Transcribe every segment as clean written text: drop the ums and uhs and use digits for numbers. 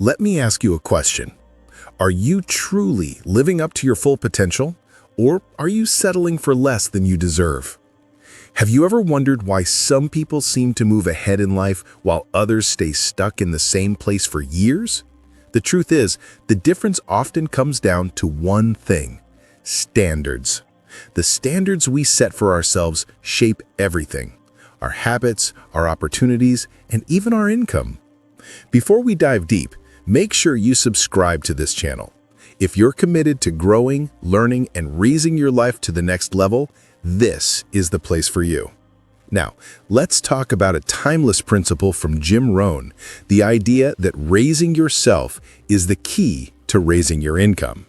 Let me ask you a question. Are you truly living up to your full potential, or are you settling for less than you deserve? Have you ever wondered why some people seem to move ahead in life while others stay stuck in the same place for years? The truth is, the difference often comes down to one thing: standards. The standards we set for ourselves shape everything: our habits, our opportunities, and even our income. Before we dive deep, make sure you subscribe to this channel. If you're committed to growing, learning, and raising your life to the next level, this is the place for you. Now, let's talk about a timeless principle from Jim Rohn, the idea that raising yourself is the key to raising your income.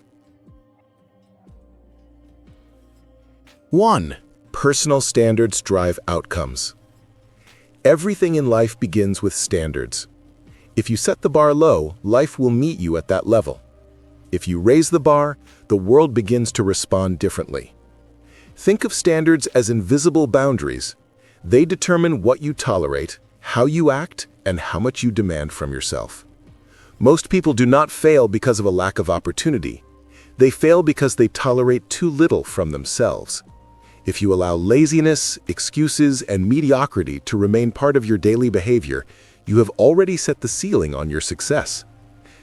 1. Personal standards drive outcomes. Everything in life begins with standards. If you set the bar low, life will meet you at that level. If you raise the bar, the world begins to respond differently. Think of standards as invisible boundaries. They determine what you tolerate, how you act, and how much you demand from yourself. Most people do not fail because of a lack of opportunity. They fail because they tolerate too little from themselves. If you allow laziness, excuses, and mediocrity to remain part of your daily behavior, you have already set the ceiling on your success.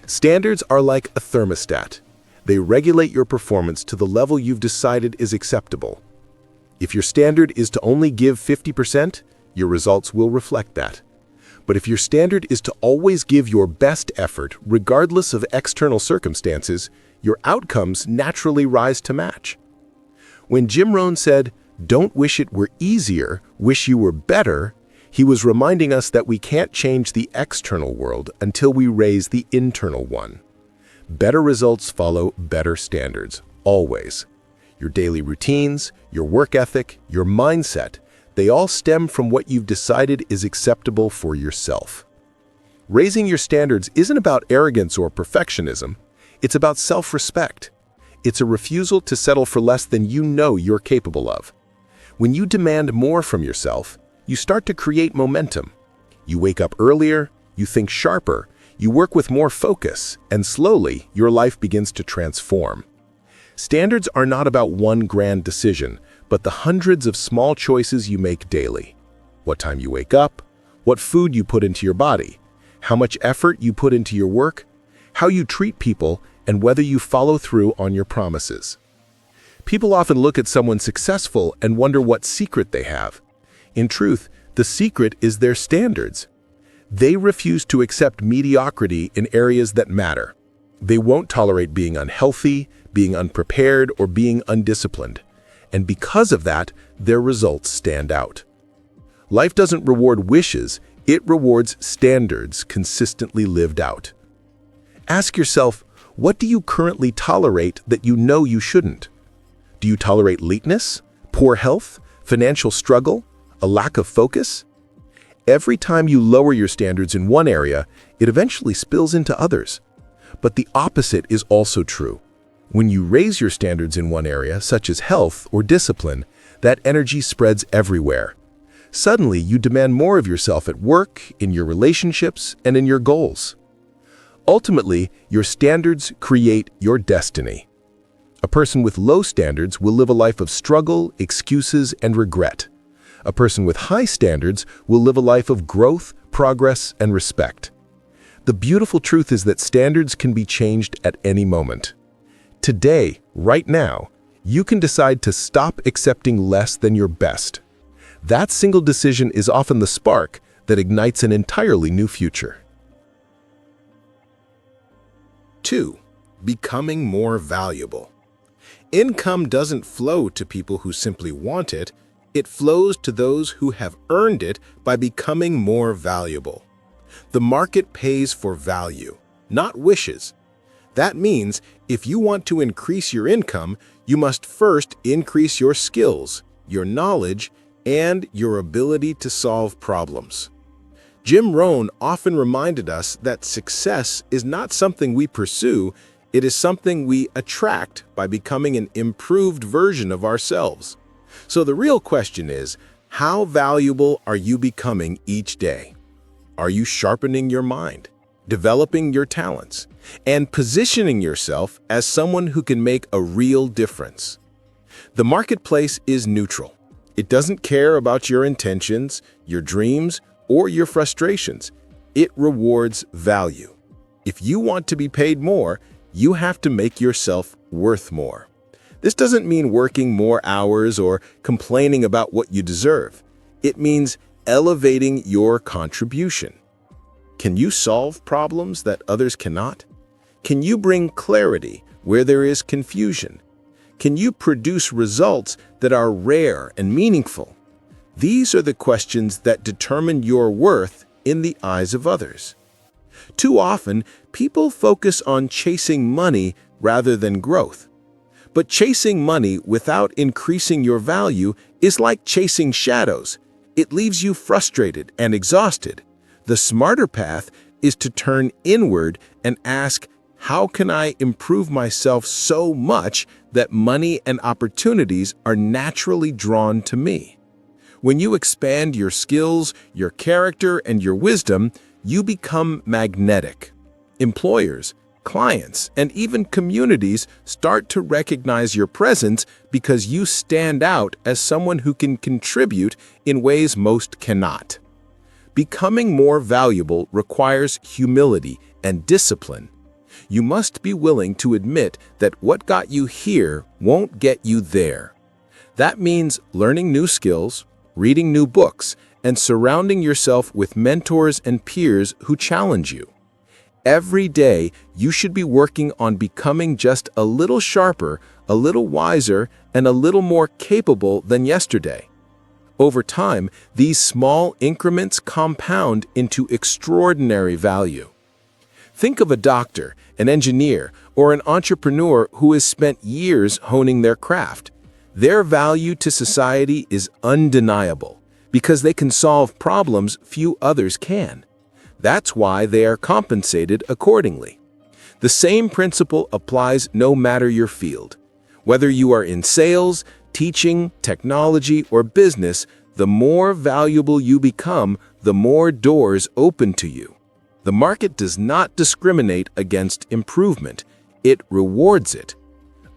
Standards are like a thermostat. They regulate your performance to the level you've decided is acceptable. If your standard is to only give 50%, your results will reflect that. But if your standard is to always give your best effort, regardless of external circumstances, your outcomes naturally rise to match. When Jim Rohn said, "Don't wish it were easier, wish you were better," he was reminding us that we can't change the external world until we raise the internal one. Better results follow better standards, always. Your daily routines, your work ethic, your mindset, they all stem from what you've decided is acceptable for yourself. Raising your standards isn't about arrogance or perfectionism. It's about self-respect. It's a refusal to settle for less than you know you're capable of. When you demand more from yourself, you start to create momentum. You wake up earlier, you think sharper, you work with more focus, and slowly your life begins to transform. Standards are not about one grand decision, but the hundreds of small choices you make daily. What time you wake up, what food you put into your body, how much effort you put into your work, how you treat people, and whether you follow through on your promises. People often look at someone successful and wonder what secret they have. In truth, the secret is their standards. They refuse to accept mediocrity in areas that matter. They won't tolerate being unhealthy, being unprepared, or being undisciplined. And because of that, their results stand out. Life doesn't reward wishes, it rewards standards consistently lived out. Ask yourself, what do you currently tolerate that you know you shouldn't? Do you tolerate lateness, poor health, financial struggle, a lack of focus? Every time you lower your standards in one area, it eventually spills into others. But the opposite is also true. When you raise your standards in one area, such as health or discipline, that energy spreads everywhere. Suddenly, you demand more of yourself at work, in your relationships, and in your goals. Ultimately, your standards create your destiny. A person with low standards will live a life of struggle, excuses, and regret. A person with high standards will live a life of growth, progress, and respect. The beautiful truth is that standards can be changed at any moment. Today, right now, you can decide to stop accepting less than your best. That single decision is often the spark that ignites an entirely new future. 2. Becoming more valuable. Income doesn't flow to people who simply want it. It flows to those who have earned it by becoming more valuable. The market pays for value, not wishes. That means if you want to increase your income, you must first increase your skills, your knowledge, and your ability to solve problems. Jim Rohn often reminded us that success is not something we pursue, it is something we attract by becoming an improved version of ourselves. So the real question is, how valuable are you becoming each day? Are you sharpening your mind, developing your talents, and positioning yourself as someone who can make a real difference. The marketplace is neutral. It doesn't care about your intentions, your dreams, or your frustrations. It rewards value. If you want to be paid more, you have to make yourself worth more. This doesn't mean working more hours or complaining about what you deserve. It means elevating your contribution. Can you solve problems that others cannot? Can you bring clarity where there is confusion? Can you produce results that are rare and meaningful? These are the questions that determine your worth in the eyes of others. Too often, people focus on chasing money rather than growth. But chasing money without increasing your value is like chasing shadows. It leaves you frustrated and exhausted. The smarter path is to turn inward and ask, how can I improve myself so much that money and opportunities are naturally drawn to me? When you expand your skills, your character, and your wisdom, you become magnetic. Employers, clients, and even communities start to recognize your presence because you stand out as someone who can contribute in ways most cannot. Becoming more valuable requires humility and discipline. You must be willing to admit that what got you here won't get you there. That means learning new skills, reading new books, and surrounding yourself with mentors and peers who challenge you. Every day, you should be working on becoming just a little sharper, a little wiser, and a little more capable than yesterday. Over time, these small increments compound into extraordinary value. Think of a doctor, an engineer, or an entrepreneur who has spent years honing their craft. Their value to society is undeniable because they can solve problems few others can. That's why they are compensated accordingly. The same principle applies no matter your field. Whether you are in sales, teaching, technology, or business, the more valuable you become, the more doors open to you. The market does not discriminate against improvement. It rewards it.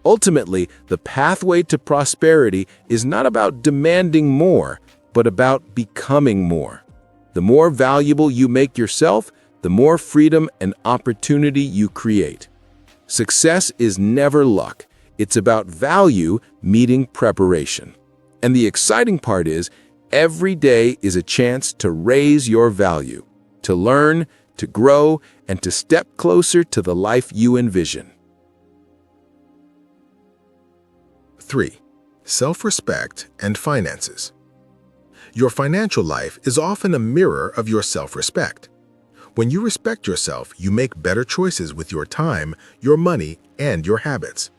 Ultimately, the pathway to prosperity is not about demanding more, but about becoming more. The more valuable you make yourself, the more freedom and opportunity you create. Success is never luck. It's about value meeting preparation. And the exciting part is, every day is a chance to raise your value, to learn, to grow, and to step closer to the life you envision. 3. Self-respect and finances. Your financial life is often a mirror of your self-respect. When you respect yourself, you make better choices with your time, your money, and your habits.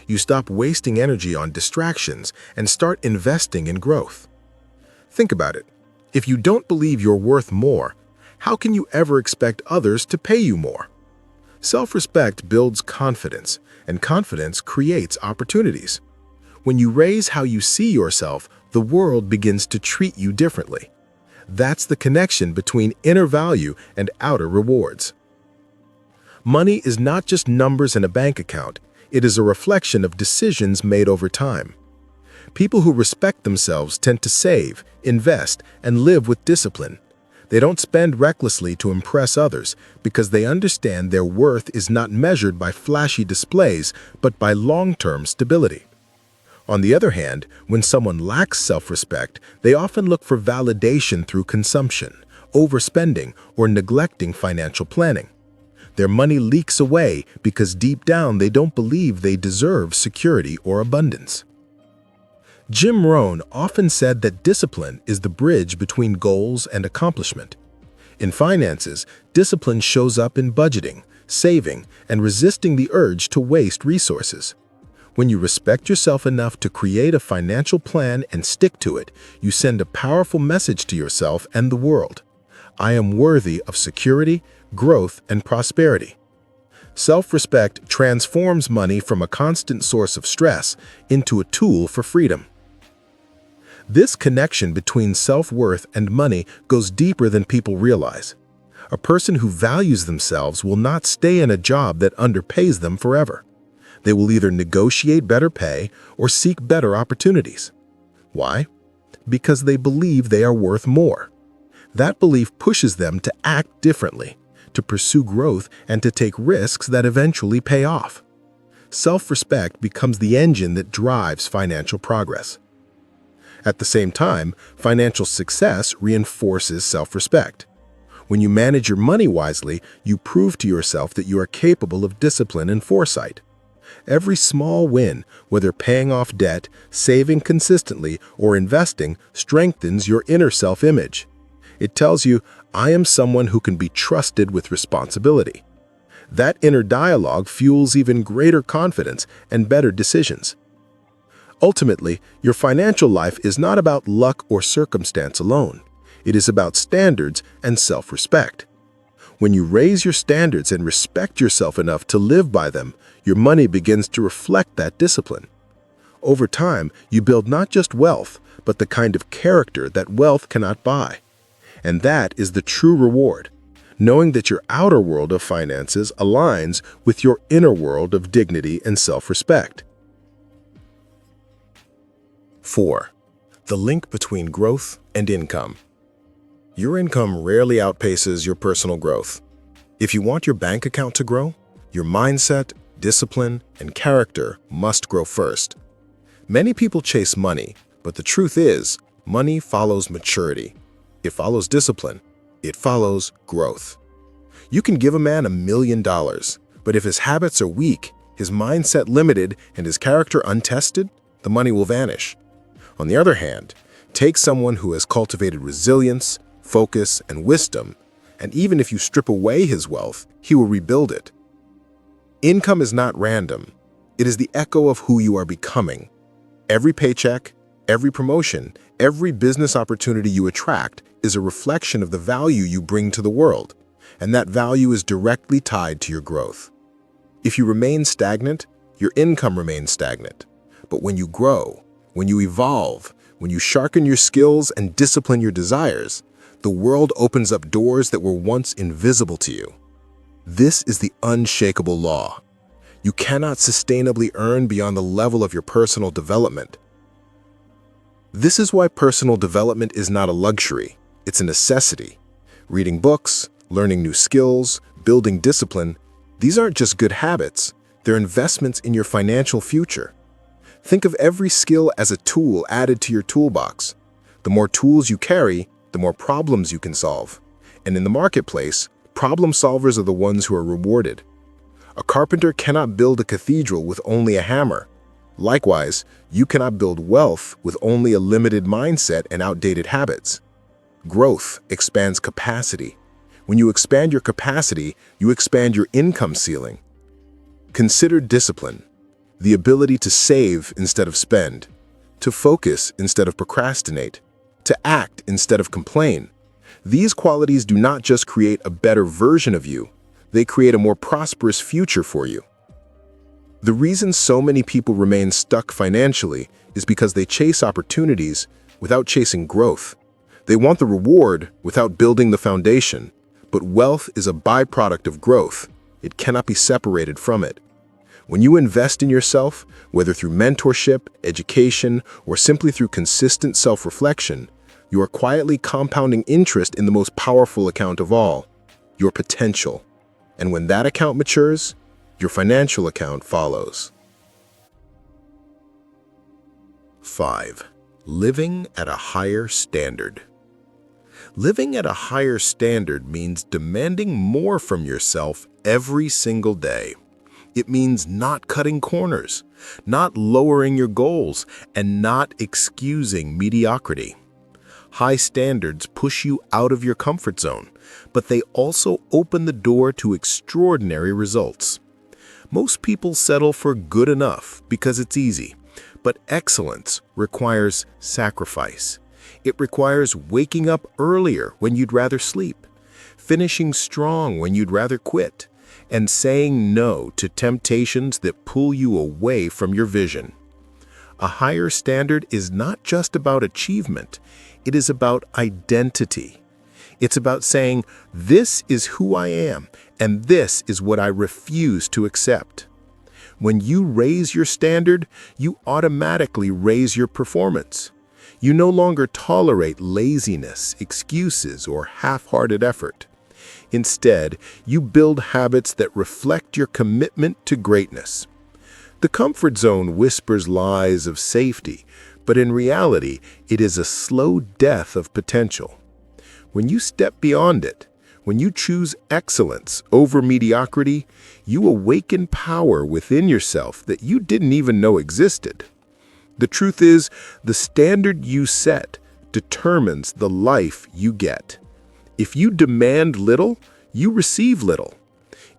You stop wasting energy on distractions and start investing in growth. Think about it. If you don't believe you're worth more, how can you ever expect others to pay you more? Self-respect builds confidence, and confidence creates opportunities. When you raise how you see yourself, the world begins to treat you differently. That's the connection between inner value and outer rewards. Money is not just numbers in a bank account. It is a reflection of decisions made over time. People who respect themselves tend to save, invest, and live with discipline. They don't spend recklessly to impress others because they understand their worth is not measured by flashy displays but by long-term stability. On the other hand, when someone lacks self-respect, they often look for validation through consumption, overspending, or neglecting financial planning. Their money leaks away because deep down they don't believe they deserve security or abundance. Jim Rohn often said that discipline is the bridge between goals and accomplishment. In finances, discipline shows up in budgeting, saving, and resisting the urge to waste resources. When you respect yourself enough to create a financial plan and stick to it, you send a powerful message to yourself and the world. I am worthy of security, growth, and prosperity. Self-respect transforms money from a constant source of stress into a tool for freedom. This connection between self-worth and money goes deeper than people realize. A person who values themselves will not stay in a job that underpays them forever. They will either negotiate better pay or seek better opportunities. Why? Because they believe they are worth more. That belief pushes them to act differently, to pursue growth, and to take risks that eventually pay off. Self-respect becomes the engine that drives financial progress. At the same time, financial success reinforces self-respect. When you manage your money wisely, you prove to yourself that you are capable of discipline and foresight. Every small win, whether paying off debt, saving consistently, or investing, strengthens your inner self-image. It tells you, I am someone who can be trusted with responsibility. That inner dialogue fuels even greater confidence and better decisions. Ultimately, your financial life is not about luck or circumstance alone. It is about standards and self-respect. When you raise your standards and respect yourself enough to live by them, your money begins to reflect that discipline. Over time, you build not just wealth, but the kind of character that wealth cannot buy. And that is the true reward, knowing that your outer world of finances aligns with your inner world of dignity and self-respect. 4. The link between growth and income. Your income rarely outpaces your personal growth. If you want your bank account to grow, your mindset, discipline, and character must grow first. Many people chase money, but the truth is, money follows maturity. It follows discipline. It follows growth. You can give a man $1 million, but if his habits are weak, his mindset limited, and his character untested, the money will vanish. On the other hand, take someone who has cultivated resilience, focus, and wisdom, and even if you strip away his wealth, he will rebuild it. Income is not random. It is the echo of who you are becoming. Every paycheck, every promotion, every business opportunity you attract is a reflection of the value you bring to the world, and that value is directly tied to your growth. If you remain stagnant, your income remains stagnant. But when you grow, when you evolve, when you sharpen your skills and discipline your desires, the world opens up doors that were once invisible to you. This is the unshakable law. You cannot sustainably earn beyond the level of your personal development. This is why personal development is not a luxury. It's a necessity. Reading books, learning new skills, building discipline, these aren't just good habits. They're investments in your financial future. Think of every skill as a tool added to your toolbox. The more tools you carry, the more problems you can solve. And in the marketplace, problem solvers are the ones who are rewarded. A carpenter cannot build a cathedral with only a hammer. Likewise, you cannot build wealth with only a limited mindset and outdated habits. Growth expands capacity. When you expand your capacity, you expand your income ceiling. Consider discipline, the ability to save instead of spend, to focus instead of procrastinate, to act instead of complain. These qualities do not just create a better version of you, they create a more prosperous future for you. The reason so many people remain stuck financially is because they chase opportunities without chasing growth. They want the reward without building the foundation, but wealth is a byproduct of growth. It cannot be separated from it. When you invest in yourself, whether through mentorship, education, or simply through consistent self-reflection, you are quietly compounding interest in the most powerful account of all, your potential. And when that account matures, your financial account follows. 5. Living at a higher standard. Living at a higher standard means demanding more from yourself every single day. It means not cutting corners, not lowering your goals, and not excusing mediocrity. High standards push you out of your comfort zone, but they also open the door to extraordinary results. Most people settle for good enough because it's easy, but excellence requires sacrifice. It requires waking up earlier when you'd rather sleep, finishing strong when you'd rather quit, and saying no to temptations that pull you away from your vision. A higher standard is not just about achievement, it is about identity. It's about saying, this is who I am, and this is what I refuse to accept. When you raise your standard, you automatically raise your performance. You no longer tolerate laziness, excuses, or half-hearted effort. Instead, you build habits that reflect your commitment to greatness. The comfort zone whispers lies of safety, but in reality, it is a slow death of potential. When you step beyond it, when you choose excellence over mediocrity, you awaken power within yourself that you didn't even know existed. The truth is, the standard you set determines the life you get. If you demand little, you receive little.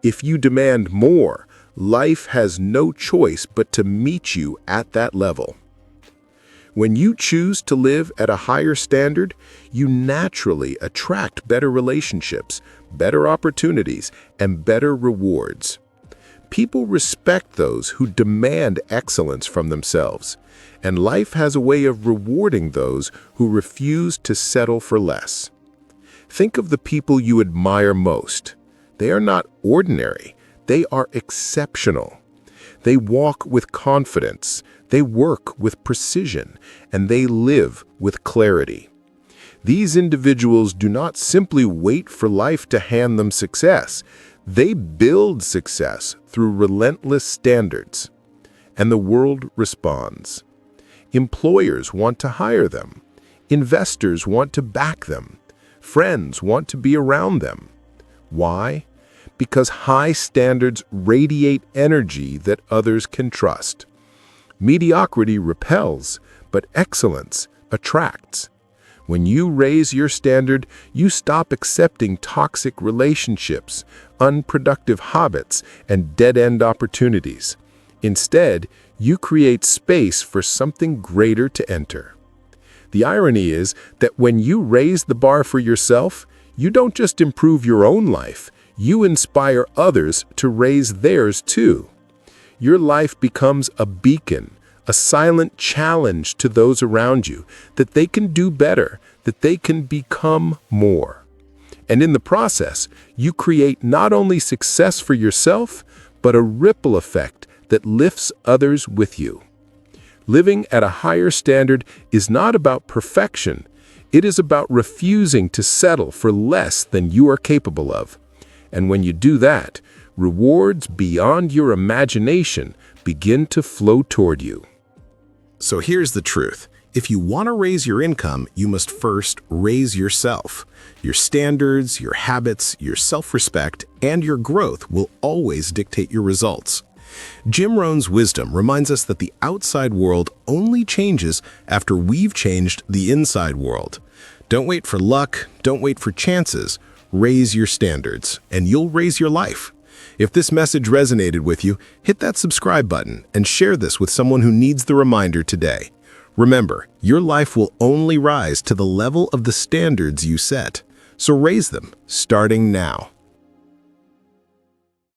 If you demand more, life has no choice but to meet you at that level. When you choose to live at a higher standard, you naturally attract better relationships, better opportunities, and better rewards. People respect those who demand excellence from themselves, and life has a way of rewarding those who refuse to settle for less. Think of the people you admire most. They are not ordinary, they are exceptional. They walk with confidence, they work with precision, and they live with clarity. These individuals do not simply wait for life to hand them success. They build success through relentless standards. And the world responds. Employers want to hire them. Investors want to back them. Friends want to be around them. Why? Because high standards radiate energy that others can trust. Mediocrity repels, but excellence attracts. When you raise your standard, you stop accepting toxic relationships, unproductive habits, and dead-end opportunities. Instead, you create space for something greater to enter. The irony is that when you raise the bar for yourself, you don't just improve your own life, you inspire others to raise theirs too. Your life becomes a beacon, a silent challenge to those around you that they can do better, that they can become more. And in the process, you create not only success for yourself, but a ripple effect that lifts others with you. Living at a higher standard is not about perfection. It is about refusing to settle for less than you are capable of. And when you do that, rewards beyond your imagination begin to flow toward you. So here's the truth. If you want to raise your income, you must first raise yourself. Your standards, your habits, your self-respect, and your growth will always dictate your results. Jim Rohn's wisdom reminds us that the outside world only changes after we've changed the inside world. Don't wait for luck, don't wait for chances. Raise your standards, and you'll raise your life. If this message resonated with you, hit that subscribe button and share this with someone who needs the reminder today. Remember, your life will only rise to the level of the standards you set. So raise them, starting now.